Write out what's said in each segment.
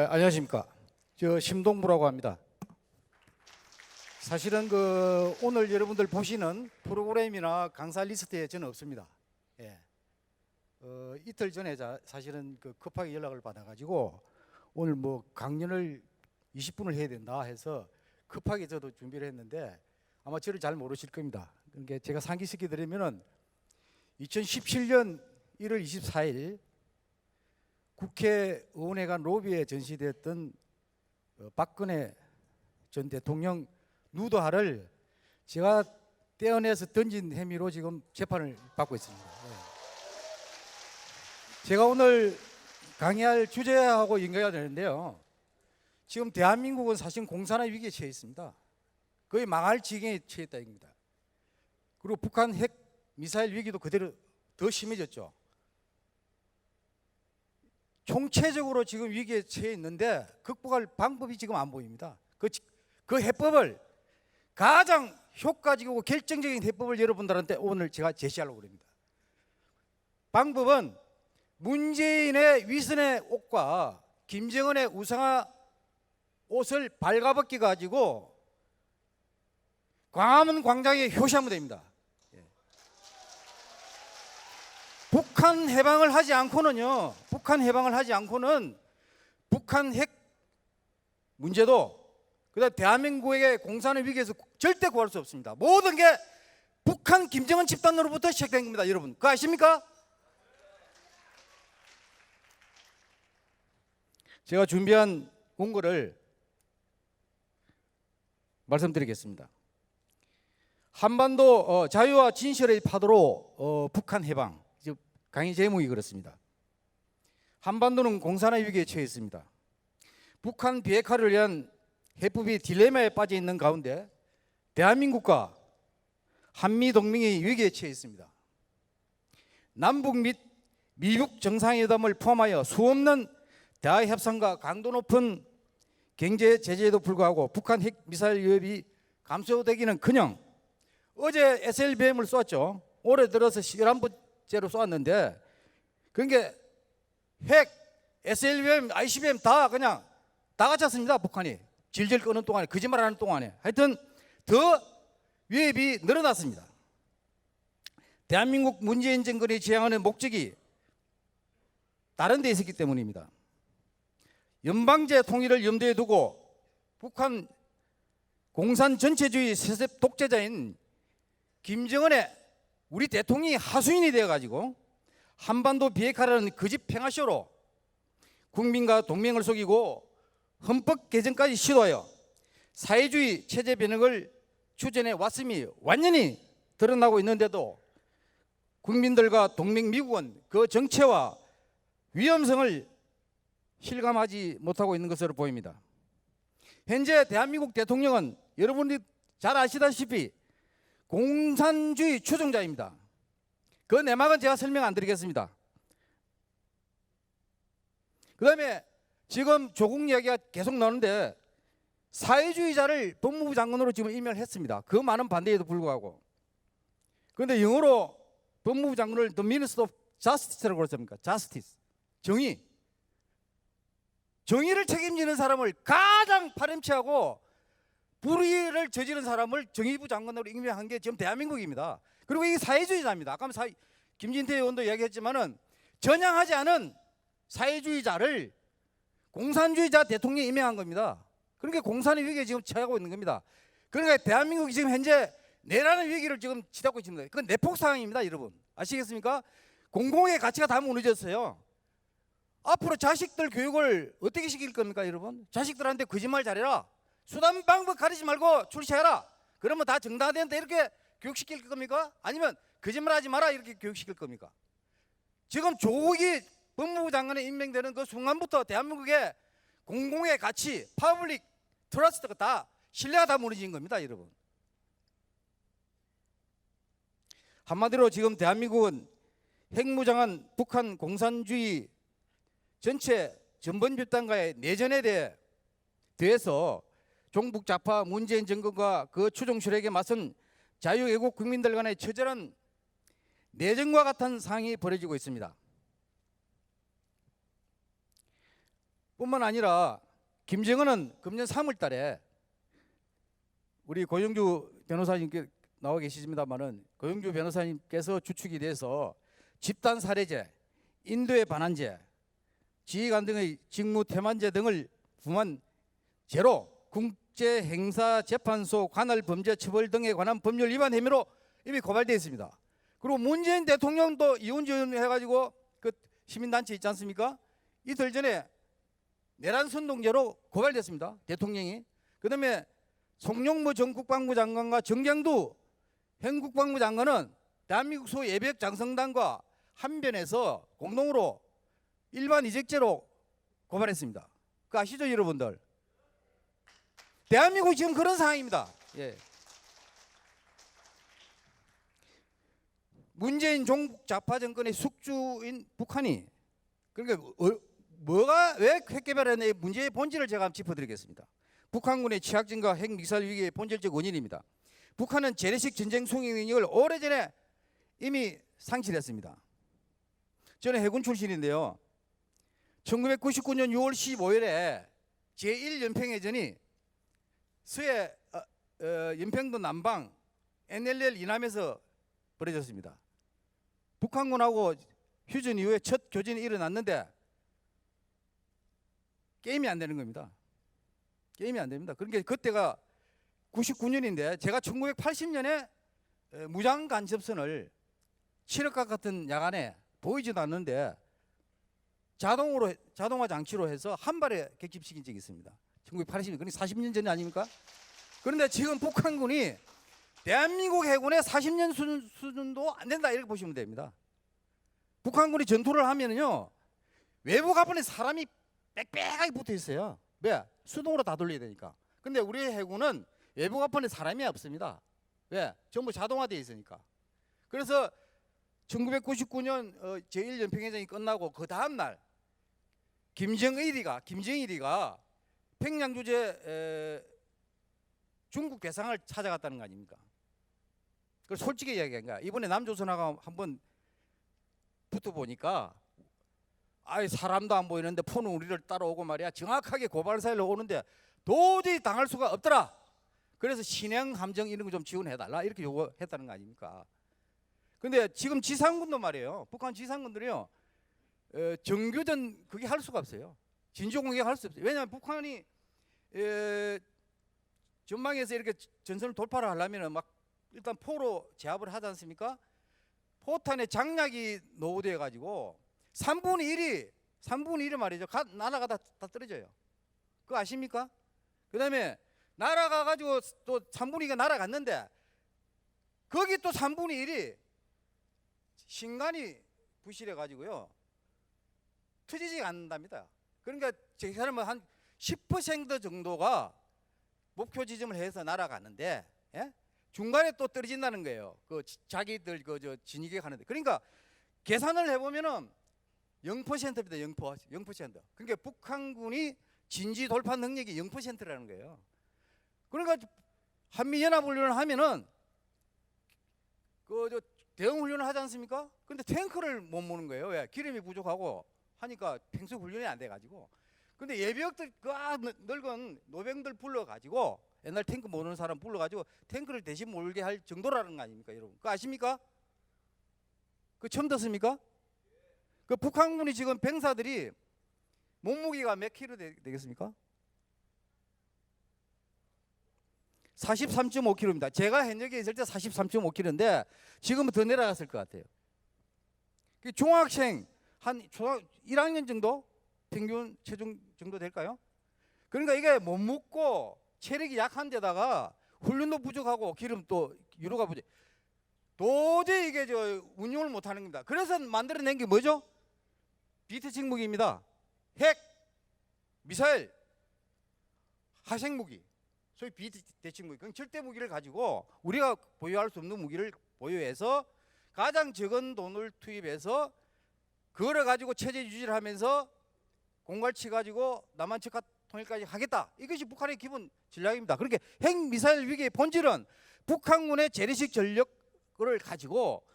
안녕하십니까. 저 심동부라고 합니다. 사실은 오늘 여러분들 보시는 프로그램이나 강사 리스트에 저는 없습니다. 예. 이틀 전에 사실은 급하게 연락을 받아가지고 오늘 뭐 강연을 20분을 해야 된다 해서 급하게 저도 준비를 했는데 아마 저를 잘 모르실 겁니다. 그러니까 제가 상기시켜 드리면은 2017년 1월 24일 국회의원회관 로비에 전시됐던 박근혜 전 대통령 누드화를 제가 떼어내서 던진 혐의로 지금 재판을 받고 있습니다. 제가 오늘 강의할 주제하고 연결이 되는데요. 지금 대한민국은 사실 공산화 위기에 처해 있습니다. 거의 망할 지경에 처했다 입니다. 그리고 북한 핵 미사일 위기도 그대로 더 심해졌죠. 총체적으로 지금 위기에 처해 있는데 극복할 방법이 지금 안 보입니다. 그 해법을 가장 효과적이고 결정적인 해법을 여러분들한테 오늘 제가 제시하려고 합니다. 방법은 문재인의 위선의 옷과 김정은의 우상화 옷을 발가벗겨 가지고 광화문 광장에 효시하면 됩니다. 북한 해방을 하지 않고는 북한 핵 문제도 그다음 대한민국의 공산의 위기에서 절대 구할 수 없습니다. 모든 게 북한 김정은 집단으로부터 시작된 겁니다. 여러분 그거 아십니까? 제가 준비한 원고를 말씀드리겠습니다. 한반도 자유와 진실의 파도로 북한 해방. 강의 제목이 그렇습니다. 한반도는 공산화 위기에 처해 있습니다. 북한 비핵화를 위한 해법이 딜레마에 빠져 있는 가운데 대한민국과 한미 동맹이 위기에 처해 있습니다. 남북 및 미국 정상회담을 포함하여 수없는 대화 협상과 강도 높은 경제 제재에도 불구하고 북한 핵 미사일 위협이 감소되기는커녕 어제 SLBM을 쏘았죠. 올해 들어서 11번째로 쏘았는데 그러니까 핵, SLBM, ICBM 다 그냥 다 갖췄습니다. 북한이 질질 끄는 동안에 거짓말하는 동안에 하여튼 더 위협이 늘어났습니다. 대한민국 문재인 정권이 지향하는 목적이 다른 데 있었기 때문입니다. 연방제 통일을 염두에 두고 북한 공산 전체주의 세습 독재자인 김정은의 우리 대통령이 하수인이 되어가지고 한반도 비핵화라는 거짓 평화쇼로 국민과 동맹을 속이고 헌법 개정까지 시도하여 사회주의 체제 변혁을 추진해 왔음이 완전히 드러나고 있는데도 국민들과 동맹 미국은 그 정체와 위험성을 실감하지 못하고 있는 것으로 보입니다. 현재 대한민국 대통령은 여러분이 잘 아시다시피 공산주의 추종자입니다. 그 내막은 제가 설명 안 드리겠습니다. 그 다음에 지금 조국 이야기가 계속 나오는데 사회주의자를 법무부 장관으로 지금 임명을 했습니다. 그 많은 반대에도 불구하고. 그런데 영어로 법무부 장관을 The Minister of Justice라고 그랬습니까? Justice, 정의. 정의를 책임지는 사람을 가장 파렴치하고 불의를 저지른 사람을 정의부 장관으로 임명한 게 지금 대한민국입니다. 그리고 이게 사회주의자입니다. 아까 김진태 의원도 이야기했지만은 전향하지 않은 사회주의자를 공산주의자 대통령이 임명한 겁니다. 그러니까 공산의 위기에 지금 처하고 있는 겁니다. 그러니까 대한민국이 지금 현재 내라는 위기를 지금 치닫고 있습니다. 그건 내폭 상황입니다, 여러분. 아시겠습니까? 공공의 가치가 다 무너졌어요. 앞으로 자식들 교육을 어떻게 시킬 겁니까, 여러분? 자식들한테 거짓말 잘해라. 수단 방법 가리지 말고 출시해라. 그러면 다 정당화된다 이렇게 교육시킬 겁니까? 아니면 거짓말하지 마라 이렇게 교육시킬 겁니까? 지금 조국이 법무부 장관에 임명되는 그 순간부터 대한민국의 공공의 가치, 퍼블릭 트러스트가 다 신뢰가 다 무너진 겁니다, 여러분. 한마디로 지금 대한민국은 핵무장한 북한 공산주의 전체 전범 집단과의 내전에 대해서 종북 좌파 문재인 정권과 그 추종 세력에 맞선 자유애국 국민들 간의 처절한 내전과 같은 상황이 벌어지고 있습니다. 뿐만 아니라 김정은은 금년 3월 달에 우리 고영주 변호사님께 나와 계시습니다만은 고영주 변호사님께서 주축이 돼서 집단 살해죄, 인도의 반환죄, 지휘관 등의 직무 태만죄 등을 부한 죄로 국제행사재판소 관할 범죄 처벌 등에 관한 법률 위반 혐의로 이미 고발되어 있습니다. 그리고 문재인 대통령도 이혼지원 해가지고 그 시민단체 있지 않습니까? 이틀 전에 내란선동죄로 고발됐습니다. 대통령이. 그다음에 송영무 전 국방부 장관과 정경두 현 국방부 장관은 대한민국 소 예비역 장성단과 한변에서 공동으로 일반 이적죄로 고발했습니다. 그 아시죠, 여러분들? 대한민국 지금 그런 상황입니다. 예. 문재인 종북 좌파 정권의 숙주인 북한이 그러니까 뭐가 왜 핵개발했냐 문제의 본질을 제가 한번 짚어드리겠습니다. 북한군의 취약진과 핵미사일 위기의 본질적 원인입니다. 북한은 재래식 전쟁 수행 능력을 오래전에 이미 상실했습니다. 저는 해군 출신인데요. 1999년 6월 15일에 제1연평해전이 서해 연평도 남방 NLL 이남에서 벌어졌습니다. 북한군하고 휴전 이후에 첫 교전이 일어났는데 게임이 안 되는 겁니다. 게임이 안 됩니다. 그러니까 그때가 99년인데 제가 1980년에 무장 간접선을 칠흑각 같은 야간에 보이지도 않는데 자동화 장치로 해서 한 발에 격집시킨 적이 있습니다. 1980년, 그러니까 40년 전이 아닙니까? 그런데 지금 북한군이 대한민국 해군의 40년 수준도 안 된다 이렇게 보시면 됩니다. 북한군이 전투를 하면은요 외부 가판에 사람이 빽빽하게 붙어 있어요. 왜? 수동으로 다 돌려야 되니까. 근데 우리 해군은 외부 가판에 사람이 없습니다. 왜? 전부 자동화되어 있으니까. 그래서 1999년 제1연평해전이 끝나고 그 다음 날 김정일이가 평양 주재 중국 대상을 찾아갔다는 거 아닙니까? 그걸 솔직히 이야기한 거야. 이번에 남조선하고 한번 붙어 보니까 아이 사람도 안 보이는데 폰은 우리를 따라오고 말이야. 정확하게 고발 사일로 오는데 도저히 당할 수가 없더라. 그래서 신형 함정 이런 거 좀 지원해달라 이렇게 요구했다는 거 아닙니까? 근데 지금 지상군도 말이에요. 북한 지상군들이요 정교전 그게 할 수가 없어요. 진주 공격할 수 없어요. 왜냐하면 북한이 전방에서 이렇게 전선을 돌파를 하려면 막 일단 포로 제압을 하지 않습니까? 포탄에 장약이 노후되어 가지고 3분의 1이 말이죠. 날아가 다 떨어져요. 그거 아십니까? 그 다음에 날아가 가지고 또 3분의 2가 날아갔는데 거기 또 3분의 1이 신간이 부실해 가지고요 터지지 않는답니다. 그러니까 제 사람은 한 10% 정도가 목표 지점을 해서 날아가는데 예? 중간에 또 떨어진다는 거예요. 그 자기들 그 진입에 가는데 그러니까 계산을 해보면은 0%입니다. 0%. 그러니까 북한군이 진지 돌파 능력이 0%라는 거예요. 그러니까 한미연합훈련을 하면은 그 대응 훈련을 하지 않습니까? 근데 탱크를 못 모는 거예요. 왜? 기름이 부족하고 하니까 평소 훈련이 안 돼가지고. 근데 예비역들 그 늙은 노병들 불러가지고 옛날 탱크 모르는 사람 불러가지고 탱크를 대신 몰게 할 정도라는 거 아닙니까, 여러분? 그거 아십니까? 그 처음 듣습니까? 그 북한군이 지금 병사들이 몸무게가 몇 킬로 되겠습니까? 43.5kg입니다. 제가 현역에 있을 때 43.5kg인데 지금은 더 내려갔을 것 같아요. 중학생 한 1학년 정도 평균 체중 정도 될까요? 그러니까 이게 못 먹고 체력이 약한 데다가 훈련도 부족하고 기름 또 유로가 부족. 도저히 이게 운용을 못 하는 겁니다. 그래서 만들어낸 게 뭐죠? 비대칭 무기입니다. 핵, 미사일, 화생 무기. 소위 비대칭 무기. 그럼 절대 무기를 가지고 우리가 보유할 수 없는 무기를 보유해서 가장 적은 돈을 투입해서 그걸 가지고 체제 유지를 하면서 공갈치 가지고 남한 척과 통일까지 하겠다. 이것이 북한의 기본 전략입니다. 그러니까 핵 미사일 위기의 본질은 북한군의 재래식 전력을 가지고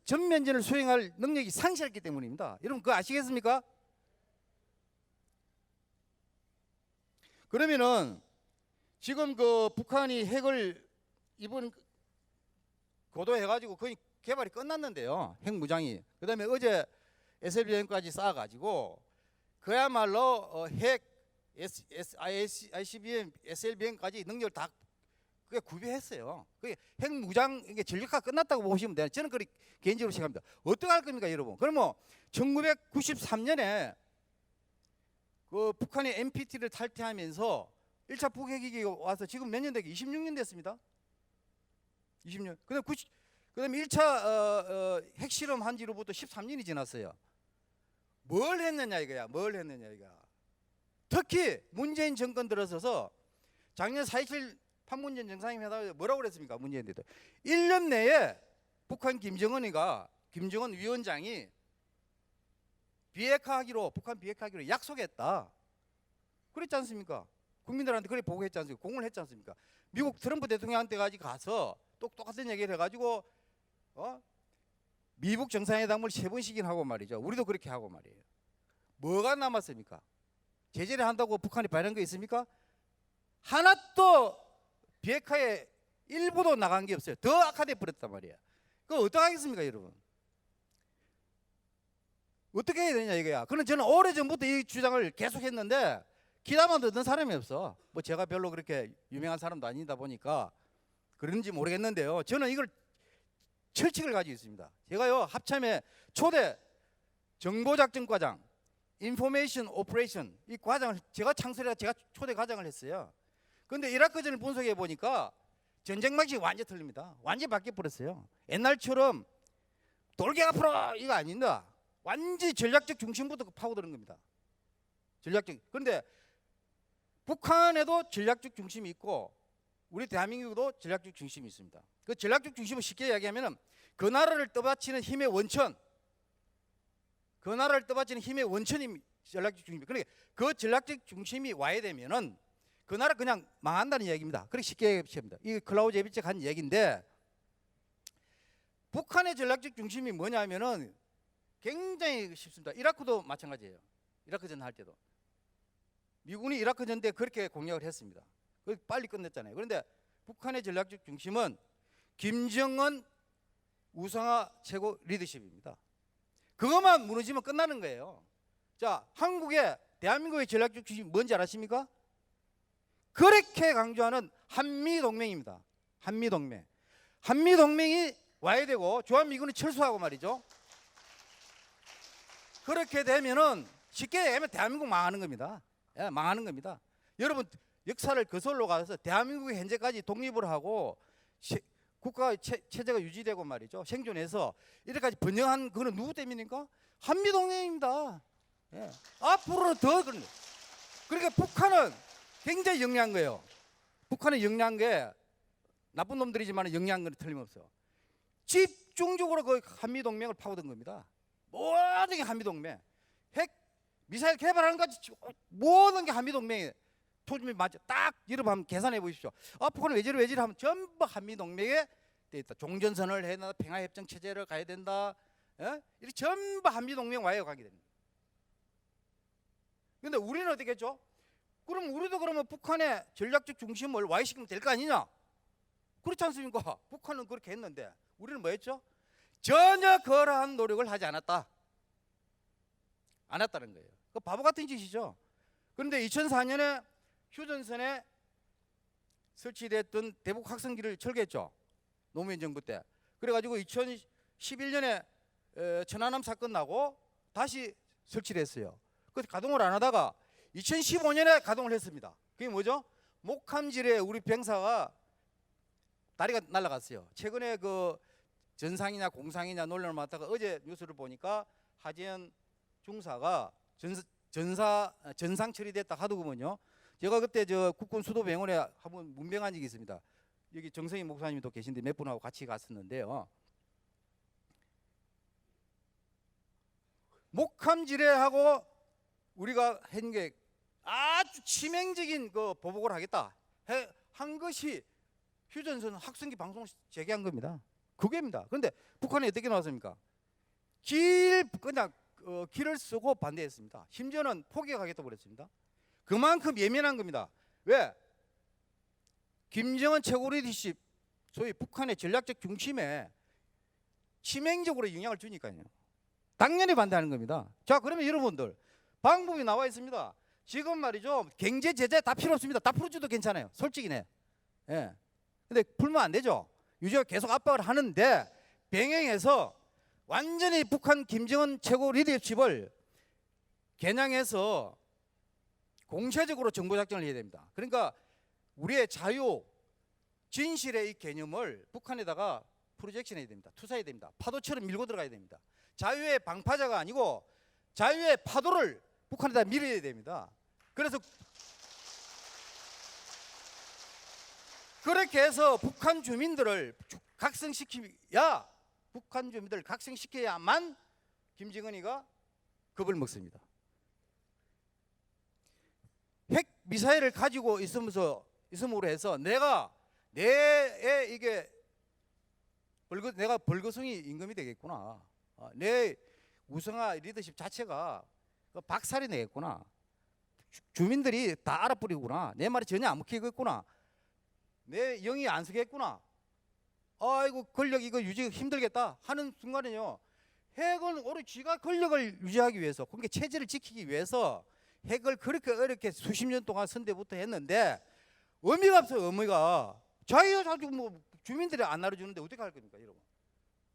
전면전을 수행할 능력이 상실했기 때문입니다. 여러분 그거 아시겠습니까? 그러면은 지금 그 북한이 핵을 이번 고도해가지고 거의 개발이 끝났는데요. 핵 무장이. 그다음에 어제 SLBM까지 쌓아가지고 그야말로 핵 ICBM, SLBM까지 능력을 다 그게 구비했어요. 그게 핵 무장 이게 전력화 끝났다고 보시면 돼요. 저는 그렇게 개인적으로 생각합니다. 어떻게 할 겁니까, 여러분? 그러면 1993년에 그 북한이 NPT를 탈퇴하면서 1차 북핵이 와서 지금 몇 년 되게 26년 됐습니다. 20년. 그다음에 1차 핵실험 한 지로부터 13년이 지났어요. 뭘 했느냐 이거야. 뭘 했느냐 이거. 특히 문재인 정권 들어서서 작년 4.27 판문점 정상회담에 뭐라고 그랬습니까? 문재인 대통령. 1년 내에 북한 김정은 위원장이 북한 비핵화하기로 약속했다. 그랬지 않습니까? 국민들한테 그래 보고했지 않습니까? 공을 했지 않습니까? 미국 트럼프 대통령한테까지 가서 똑같은 얘기를 해가지고 미국 정상회담을 3번씩이나 하고 말이죠. 우리도 그렇게 하고 말이에요. 뭐가 남았습니까? 제재를 한다고 북한이 발한 거 있습니까? 하나도 비핵화에 일부도 나간 게 없어요. 더 악화돼 버렸단 말이에요. 그거 어떡하겠습니까, 여러분? 어떻게 해야 되냐 이거야. 그는 저는 오래전부터 이 주장을 계속했는데 기다만 듣는 사람이 없어. 뭐 제가 별로 그렇게 유명한 사람도 아니다 보니까 그런지 모르겠는데요. 저는 이걸 철칙을 가지고 있습니다. 제가요 합참의 초대 정보작전과장, 인포메이션 오퍼레이션 이 과장을 제가 창설해서 제가 초대 과장을 했어요. 그런데 이라크전을 분석해 보니까 전쟁 방식이 완전 틀립니다. 완전 바뀌어 버렸어요. 옛날처럼 돌격 앞으로 이거 아닙니다. 완전히 전략적 중심부터 파고드는 겁니다. 전략적. 그런데 북한에도 전략적 중심이 있고 우리 대한민국도 전략적 중심이 있습니다. 그 전략적 중심을 쉽게 이야기하면 그 나라를 떠받치는 힘의 원천, 그 나라를 떠받치는 힘의 원천이 전략적 중심입니다. 그러니까 그 전략적 중심이 와야 되면은 그 나라 그냥 망한다는 얘기입니다. 그렇게 쉽게 얘기합니다. 이 클라우제비츠가 한 얘기인데 북한의 전략적 중심이 뭐냐면은 굉장히 쉽습니다. 이라크도 마찬가지예요. 이라크전 할 때도 미군이 이라크전 때 그렇게 공략을 했습니다. 빨리 끝냈잖아요. 그런데 북한의 전략적 중심은 김정은 우상화 최고 리더십입니다. 그것만 무너지면 끝나는 거예요. 자, 대한민국의 전략적 중심이 뭔지 아십니까? 그렇게 강조하는 한미동맹입니다. 한미동맹이 와야 되고 주한미군이 철수하고 말이죠. 그렇게 되면은 쉽게 얘기하면 대한민국 망하는 겁니다. 예, 망하는 겁니다. 여러분 역사를 거슬러 가서 대한민국이 현재까지 독립을 하고 국가 체제가 유지되고 말이죠. 생존해서 이렇게까지 번영한 그는 누구 때문입니까? 한미동맹입니다. 예. 앞으로는 더 그런 거예요. 그러니까 북한은 굉장히 영리한 거예요. 북한은 영리한 게 나쁜 놈들이지만 영리한 건 틀림없어요. 집중적으로 그 한미동맹을 파고든 겁니다. 모든 게 한미동맹. 핵 미사일 개발하는 것까지 모든 게 한미동맹에 초점이 맞죠. 딱 여러분 한번 계산해 보십시오. 북한은 외지를 하면 전부 한미동맹에 돼 있다. 종전선언을 해야 된다. 평화협정 체제를 가야 된다. 예? 이렇게 전부 한미동맹 와야 가게 됩니다. 그런데 우리는 어떻게 했죠? 그럼 우리도 그러면 북한의 전략적 중심을 와해시키면 될 거 아니냐? 그렇지 않습니까? 북한은 그렇게 했는데 우리는 뭐 했죠? 전혀 그러한 노력을 하지 않았다는 거예요. 그 바보 같은 짓이죠. 그런데 2004년에 휴전선에 설치됐던 대북 확성기를 철거했죠. 노무현 정부 때. 그래가지고 2011년에 천안함 사건 나고 다시 설치를 했어요. 그래서 가동을 안 하다가 2015년에 가동을 했습니다. 그게 뭐죠? 목함질에 우리 병사가 다리가 날아갔어요. 최근에 그 전상이냐 공상이냐 논란을 맡다가 어제 뉴스를 보니까 하재현 중사가 전상 처리됐다 하더군요. 제가 그때 저 국군 수도병원에 한번 문병한 적이 있습니다. 여기 정성희 목사님도 계신데 몇 분하고 같이 갔었는데요. 목함지뢰하고 우리가 한 게 아주 치명적인 그 보복을 하겠다 한 것이 휴전선 확성기 방송을 재개한 겁니다. 그게입니다. 그런데 북한이 어떻게 나왔습니까? 그냥 길을 쓰고 반대했습니다. 심지어는 포기하겠다고 그랬습니다. 그만큼 예민한 겁니다. 왜? 김정은 최고 리더십, 소위 북한의 전략적 중심에 치명적으로 영향을 주니까요. 당연히 반대하는 겁니다. 자, 그러면 여러분들 방법이 나와 있습니다. 지금 말이죠, 경제 제재 다 필요 없습니다. 다 풀어줘도 괜찮아요. 솔직히네. 예. 근데 풀면 안 되죠. 유지가 계속 압박을 하는데 병행해서 완전히 북한 김정은 최고 리더십을 겨냥해서 공세적으로 정보작전을 해야 됩니다. 그러니까 우리의 자유, 진실의 이 개념을 북한에다가 프로젝션 해야 됩니다. 투사해야 됩니다. 파도처럼 밀고 들어가야 됩니다. 자유의 방파자가 아니고 자유의 파도를 북한에다 밀어야 됩니다. 그래서 그렇게 해서 북한 주민들을 각성시켜야 북한 주민들을 각성시켜야만 김정은이가 겁을 먹습니다. 핵 미사일을 가지고 있음으로 해서 내가 이게 내가 벌거숭이 임금이 되겠구나. 내 우승화 리더십 자체가 박살이 내겠구나. 주민들이 다 알아버리구나. 내 말이 전혀 안 먹히겠구나. 내 영이 안 서겠구나. 아이고 권력 이거 유지 힘들겠다 하는 순간에요. 핵은 오히려 쥐가 권력을 유지하기 위해서, 그러니까 체제를 지키기 위해서 핵을 그렇게 어렵게 수십 년 동안 선대부터 했는데 의미가 없어요. 의미가. 자기가 뭐 주민들이 안 알아주는데 어떻게 할 겁니까, 여러분?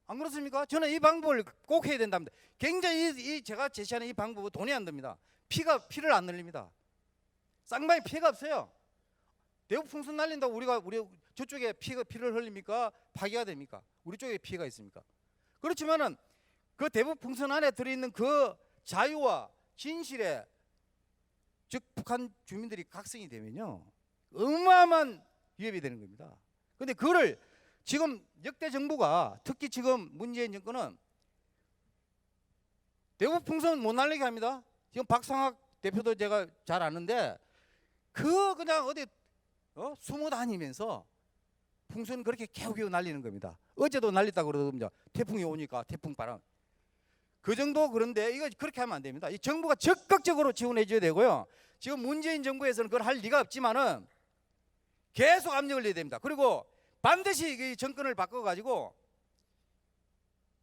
안 그렇습니까? 저는 이 방법을 꼭 해야 된답니다. 굉장히 이 제가 제시하는 이 방법은 돈이 안 듭니다. 피를 안 늘립니다. 쌍방에 피해가 없어요. 대북 풍선 날린다고 우리 저쪽에 피를 흘립니까? 파괴가 됩니까? 우리 쪽에 피해가 있습니까? 그렇지만은 그 대북 풍선 안에 들어있는 그 자유와 진실에, 즉 북한 주민들이 각성이 되면요, 어마어마한 위협이 되는 겁니다. 그런데 그거를 지금 역대 정부가, 특히 지금 문재인 정권은 대북 풍선 못 날리게 합니다. 지금 박상학 대표도 제가 잘 아는데 그냥 어디 숨어 다니면서 풍선 그렇게 겨우겨우 날리는 겁니다. 어제도 날렸다고 그러더군요. 태풍이 오니까 태풍 바람. 그 정도. 그런데 이거 그렇게 하면 안 됩니다. 이 정부가 적극적으로 지원해 줘야 되고요. 지금 문재인 정부에서는 그걸 할 리가 없지만은 계속 압력을 내야 됩니다. 그리고 반드시 이 정권을 바꿔가지고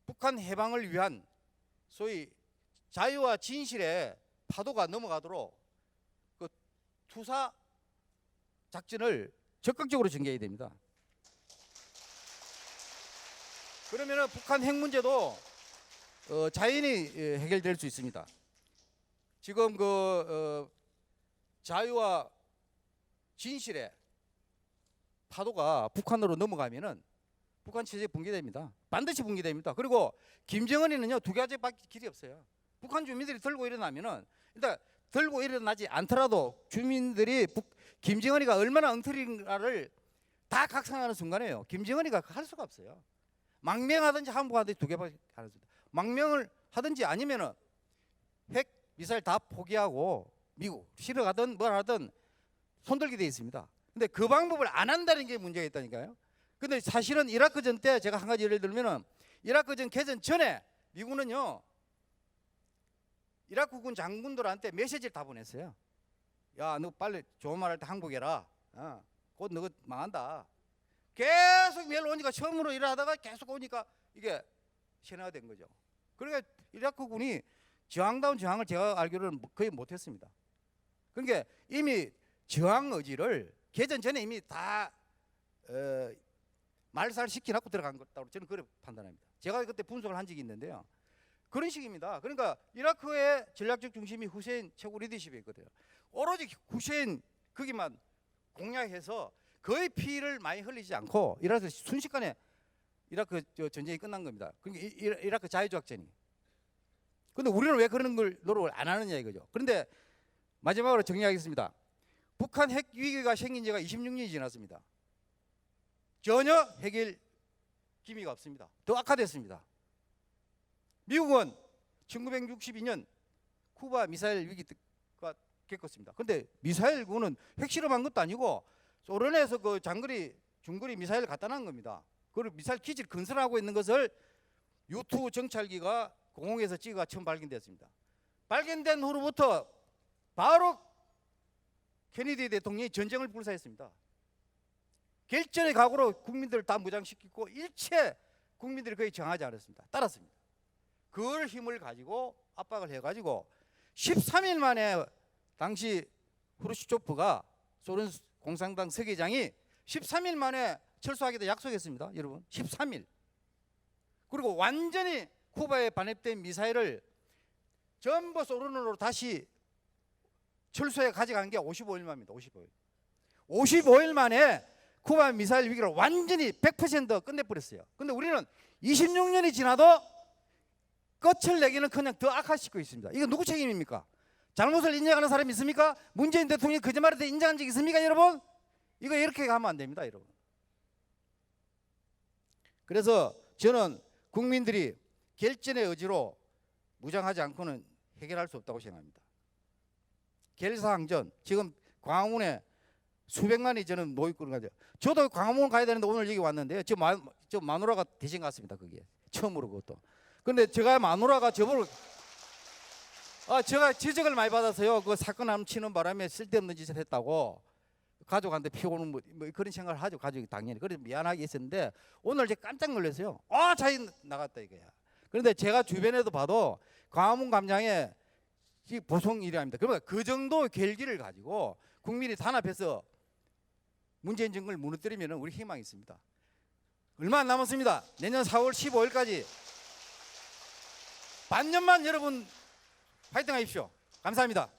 북한 해방을 위한 소위 자유와 진실의 파도가 넘어가도록 그 투사 작전을 적극적으로 전개해야 됩니다. 그러면은 북한 핵 문제도 자연히 해결될 수 있습니다. 지금 자유와 진실의 파도가 북한으로 넘어가면은 북한 체제 붕괴됩니다. 반드시 붕괴됩니다. 그리고 김정은이는요, 두 가지밖에 길이 없어요. 북한 주민들이 들고 일어나면은, 일단 들고 일어나지 않더라도 주민들이 김정은이가 얼마나 엉터리인가를 다 각성하는 순간에요. 김정은이가 할 수가 없어요. 망명하든지 항복하든지 두 개밖에 안 합니다. 망명을 하든지 아니면은 핵 미사일 다 포기하고 미국 실어 가든 뭘 하든 손들게 돼 있습니다. 근데 그 방법을 안 한다는 게 문제가 있다니까요. 근데 사실은 이라크전 때 제가 한 가지 예를 들면은, 이라크전 개전 전에 미국은요, 이라크군 장군들한테 메시지를 다 보냈어요. 야, 너 빨리 좋은 말 할 때 항복해라. 곧 너 망한다. 계속 매일 오니까 처음으로 일하다가 계속 오니까 이게 신화가 된 거죠. 그러니까 이라크군이 저항다운 저항을 제가 알기로는 거의 못했습니다. 그러니까 이미 저항 의지를 개전 전에 이미 다 말살시켜놓고 들어간 것다고 저는 그렇게 판단합니다. 제가 그때 분석을 한 적이 있는데요. 그런 식입니다. 그러니까 이라크의 전략적 중심이 후세인 최고 리더십에 있거든요. 오로지 후세인 거기만 공략해서 거의 피를 많이 흘리지 않고 이라크 순식간에 이라크 전쟁이 끝난 겁니다. 그러니까 이라크 자유조약전이. 그런데 우리는 왜 그런 걸 노력을 안 하느냐 이거죠. 그런데 마지막으로 정리하겠습니다. 북한 핵 위기가 생긴 지가 26년이 지났습니다. 전혀 해결 기미가 없습니다. 더 악화됐습니다. 미국은 1962년 쿠바 미사일 위기가 겪었습니다. 그런데 미사일군은 핵실험한 것도 아니고 소련에서 그 중거리 미사일을 갖다 놓은 겁니다. 그리고 미사일 기지를 건설하고 있는 것을 U2 정찰기가 공항에서 찍어가 처음 발견됐습니다. 발견된 후로부터 바로 케네디 대통령이 전쟁을 불사했습니다. 결전의 각오로 국민들을 다 무장시키고 일체 국민들이 거의 정하지 않았습니다. 따랐습니다. 그 힘을 가지고 압박을 해가지고 13일 만에 당시 후르시초프가 소련 공산당 서기장이 13일 만에 철수하기도 약속했습니다. 여러분 13일. 그리고 완전히 쿠바에 반입된 미사일을 전부 소련으로 다시 철수해 가져간 게 55일 만입니다. 55일 만에 쿠바 미사일 위기를 완전히 100% 끝내버렸어요. 근데 우리는 26년이 지나도 끝을 내기는 그냥 더 악화시키고 있습니다. 이거 누구 책임입니까? 잘못을 인정하는 사람이 있습니까? 문재인 대통령이 거짓말을 때 인정한 적 있습니까, 여러분? 이거 이렇게 가면 안 됩니다, 여러분. 그래서 저는 국민들이 결전의 의지로 무장하지 않고는 해결할 수 없다고 생각합니다. 결사항전, 지금 광화문에 수백만이 저는 모이고 가죠. 저도 광화문 가야 되는데 오늘 여기 왔는데요. 저 마누라가 대신 갔습니다. 거기에 처음으로 그것도. 근데 제가 마누라가 저보고 제가 지적을 많이 받아서요. 그 사건 함 치는 바람에 쓸데없는 짓을 했다고 가족한테 피고는 뭐 그런 생각을 하죠. 가족이 당연히. 그래서 미안하게 했었는데 오늘 제가 깜짝 놀랐어요. 자기 나갔다 이거야. 그런데 제가 주변에도 봐도 광화문 광장에 보통 일이 아닙니다. 그러니까 그 정도 결기를 가지고 국민이 단합해서 문재인 정권을 무너뜨리면 우리 희망이 있습니다. 얼마 안 남았습니다. 내년 4월 15일까지 반년만 여러분 파이팅 하십시오. 감사합니다.